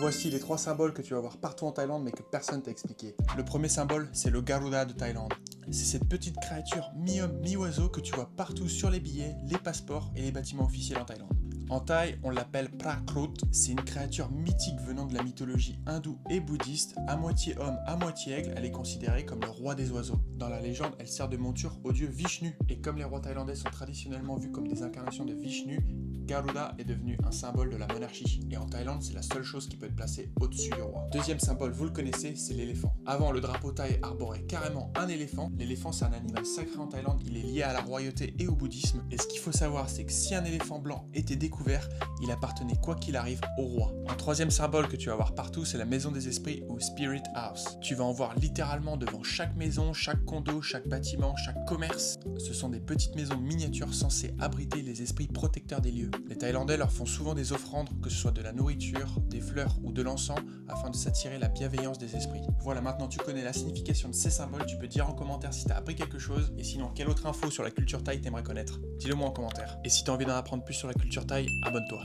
Voici les 3 symboles que tu vas voir partout en Thaïlande mais que personne t'a expliqué. Le premier symbole, c'est le Garuda de Thaïlande. C'est cette petite créature mi-homme, mi-oiseau que tu vois partout sur les billets, les passeports et les bâtiments officiels en Thaïlande. En Thaï, on l'appelle Prakrut, c'est une créature mythique venant de la mythologie hindoue et bouddhiste, à moitié homme, à moitié aigle, elle est considérée comme le roi des oiseaux. Dans la légende, elle sert de monture au dieu Vishnu, et comme les rois thaïlandais sont traditionnellement vus comme des incarnations de Vishnu, Garuda est devenu un symbole de la monarchie, et en Thaïlande, c'est la seule chose qui peut être placée au-dessus du roi. Deuxième symbole, vous le connaissez, c'est l'éléphant. Avant, le drapeau thaï arborait carrément un éléphant. L'éléphant, c'est un animal sacré en Thaïlande, il est lié à la royauté et au bouddhisme, et ce qu'il faut savoir, c'est que si un éléphant blanc était découvert, il appartenait quoi qu'il arrive au roi. Un troisième symbole que tu vas voir partout, c'est la maison des esprits ou Spirit House. Tu vas en voir littéralement devant chaque maison, chaque condo, chaque bâtiment, chaque commerce. Ce sont des petites maisons miniatures censées abriter les esprits protecteurs des lieux. Les Thaïlandais leur font souvent des offrandes, que ce soit de la nourriture, des fleurs ou de l'encens, afin de s'attirer la bienveillance des esprits. Voilà, maintenant tu connais la signification de ces symboles, tu peux dire en commentaire si t'as appris quelque chose, et sinon quelle autre info sur la culture thaï t'aimerais connaître. Dis-le moi en commentaire. Et si t'as envie d'en apprendre plus sur la culture thaï, abonne-toi.